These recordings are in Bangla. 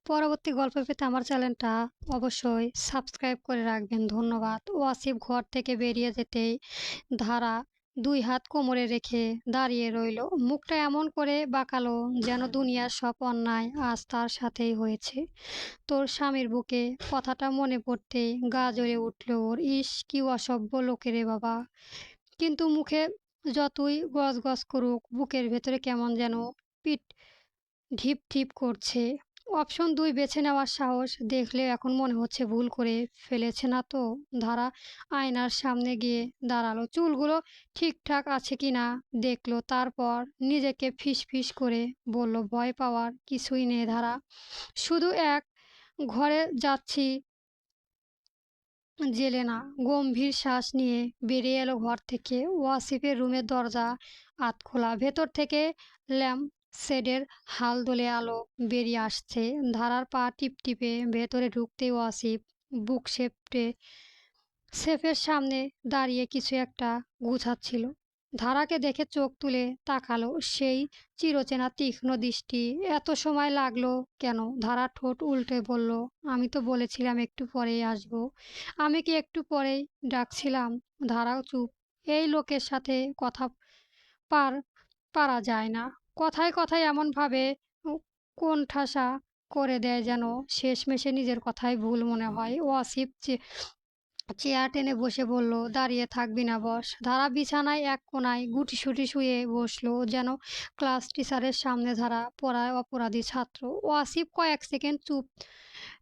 পরবর্তী গল্প পেতে আমার চ্যানেলটা অবশ্যই সাবস্ক্রাইব করে রাখবেন। ধন্যবাদ। ওয়াসিফ ঘর থেকে বেরিয়ে যেতেই ধারা ২ হাত কোমরে রেখে দাঁড়িয়ে রইল। মুখটা এমন করে বাঁকালো যেন দুনিয়ার সব অন্যায় আজ তার সাথেই হয়েছে। তোর স্বামীর বুকে কথাটা মনে পড়তেই গা জ্বলে উঠল ওর। ইস! কি অসভ্য লোকে রে বাবা! কিন্তু মুখে যতই গজগজ করুক বুকের ভেতরে কেমন যেন পিঠ ঢিপ ঢিপ করছে। অপশন ২ বেছে নেওয়ার সাহস দেখলেও এখন মনে হচ্ছে ভুল করে ফেলেছে না তো। ধারা আয়নার সামনে গিয়ে দাঁড়ালো। চুলগুলো ঠিকঠাক আছে কিনা দেখলো। তারপর নিজেকে ফিসফিস করে বলল, ভয় পাওয়ার কিছুই নেই ধারা। শুধু এক ঘরে যাচ্ছি জেলে না। গম্ভীর শ্বাস নিয়ে বেরিয়ে এলো ঘর থেকে। ওয়াসিফের রুমের দরজা আধ খোলা। ভেতর থেকে ল্যাম্প শেডের হালদোলে আলো বেরিয়ে আসছে। ধারার পা টিপটিপে ভেতরে ঢুকতেই ওয়াসিফ বুক সেপটে সেফের সামনে দাঁড়িয়ে কিছু একটা গুছাচ্ছিল। ধারাকে দেখে চোখ তুলে তাকালো। সেই চিরচেনা তীক্ষ্ণ দৃষ্টি। এত সময় লাগলো কেন? ধারা ঠোঁট উল্টে বলল, আমি তো বলেছিলাম একটু পরেই আসবো। আমি কি একটু পরেই ডাকছিলাম? ধারাও চুপ। এই লোকের সাথে কথা পার পারা যায় না। কথায় কথায় এমনভাবে উ কোণঠাসা করে দেয় যেন শেষমেশে নিজের কথাই ভুল মনে হয়। ওয়াসিফ চেয়ার টেনে বসে বলল, দাঁড়িয়ে থাকবি না বস। ধারা বিছানায় এক কোণায় গুটিসুটি শুয়ে বসলো যেন ক্লাস টিচারের সামনে ধরা পড়ায় অপরাধী ছাত্র। ওয়াসিফ কয়েক সেকেন্ড চুপ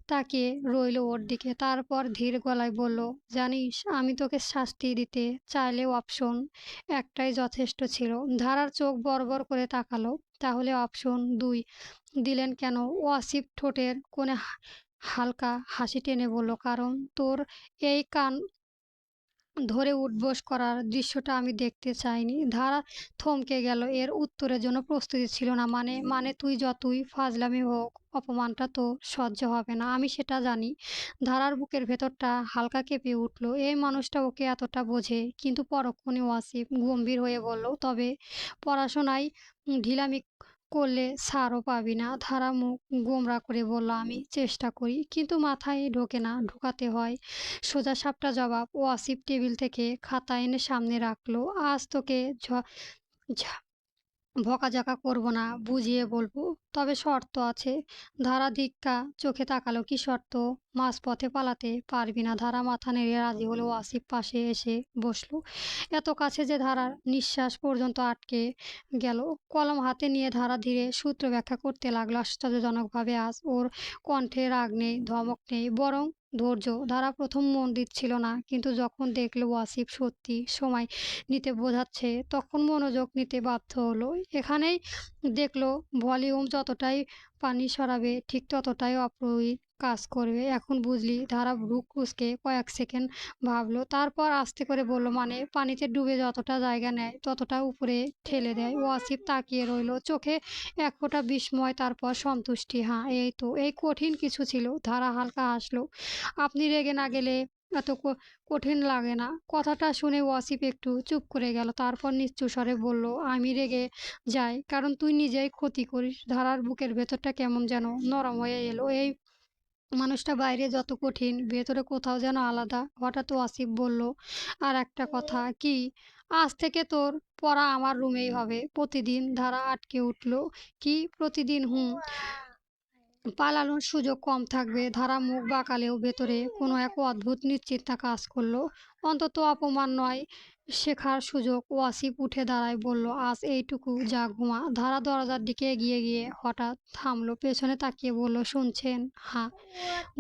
তাকিয়ে রইল ওর দিকে। তারপর ধীর গলায় বলল, জানিস আমি তোকে শাস্তি দিতে চাইলেও অপশন একটাই যথেষ্ট ছিল। ধারার চোখ বড় করে তাকালো। তাহলে অপশন ২ দিলেন কেন? ওয়াসিফ ঠোঁটের কোণে হালকা হাসি টেনে বলল, কারণ তোর এই কান ধরে উঠবোস করার দৃশ্যটা আমি দেখতে চাইনি। ধারা থমকে গেল। এর উত্তরের জন্য প্রস্তুতি ছিল না। মানে তুই যতই ফাজলামি হোক অপমানটা তো সহ্য হবে না, আমি সেটা জানি। ধারার বুকের ভেতরটা হালকা কেঁপে উঠল। এই মানুষটা ওকে এতটা বোঝে। কিন্তু পরক্ষণে ওয়াসিফ গম্ভীর হয়ে বলল, তবে পড়াশোনায় ঢিলামি করলে ছাড়ও পাবি না। ধারা মুখ গোমড়া করে বলল, আমি চেষ্টা করি কিন্তু মাথায় ঢোকে না। ঢোকাতে হয়। সোজাসাপটা জবাব। ওয়াসিফ টেবিল থেকে খাতা এনে সামনে রাখলো। আজ তোকে ঝ বকাঝকা করব না, বুঝিয়ে বলবো। তবে শর্ত আছে। ধারা ধিক্কা চোখে তাকালো। কি শর্ত? মাঝপথে পালাতে পারবি না। ধারা মাথা নেড়ে রাজি হলো। আসিফ পাশে এসে বসলো। এত কাছে যে ধারার নিঃশ্বাস পর্যন্ত আটকে গেল। কলম হাতে নিয়ে ধারা ধীরে সূত্র ব্যাখ্যা করতে লাগলো। আশ্চর্যজনকভাবে আজ ওর কণ্ঠে রাগ নেই, ধমক নেই, বরং ধৈর্য। ধারা প্রথম মন দিচ্ছিল না, কিন্তু যখন দেখলো ওয়াসিফ সত্যি সময় নিতে বোঝাচ্ছে তখন মনোযোগ নিতে বাধ্য হলো। এখানেই দেখলো ভলিউম যতটাই পানি সরাবে ঠিক ততটাই অপ্রয়িক কাজ করবে। এখন বুঝলি? ধারা ভ্রু কুঁচকে কয়েক সেকেন্ড ভাবলো। তারপর আস্তে করে বলল, মানে পানিতে ডুবে যতটা জায়গা নেয় ততটা উপরে ঠেলে দেয়। ওয়াসিফ তাকিয়ে রইল, চোখে এক ফোঁটা বিস্ময়, তারপর সন্তুষ্টি। হ্যাঁ, এই তো, এই কঠিন কিছু ছিল। ধারা হালকা হাসলো। আপনি রেগে না গেলে এত কঠিন লাগে না। কথাটা শুনে ওয়াসিফ একটু চুপ করে গেল। তারপর নিচু স্বরে বলল, আমি রেগে যাই কারণ তুই নিজেই ক্ষতি করিস। ধারার বুকের ভেতরটা কেমন যেন নরম হয়ে এলো। এই মানুষটা বাইরে যত কঠিন ভেতরে কোথাও যেন আলাদা। হঠাৎ ওয়াসিফ বলল, আর একটা কথা। কি? আজ থেকে তোর পড়া আমার রুমেই হবে প্রতিদিন। ধারা আটকে উঠল। কি প্রতিদিন? হুম। পালানোর সুযোগ কম থাকবে। ধারা মুখ বাঁকালেও ভেতরে কোনো এক অদ্ভুত নিশ্চিন্তা কাজ করলো। অন্তত অপমান নয়, শেখার সুযোগ। ওয়াসিফ উঠে দাঁড়ায়, বলল, আজ এইটুকু, যা ঘুমা। ধারা দরজার দিকে এগিয়ে গিয়ে হঠাৎ থামলো। পেছনে তাকিয়ে বলল, শুনছেন? হ্যাঁ।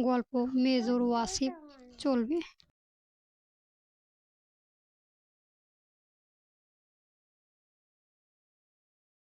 গল্প মেজর ওয়াসিফ চলবে।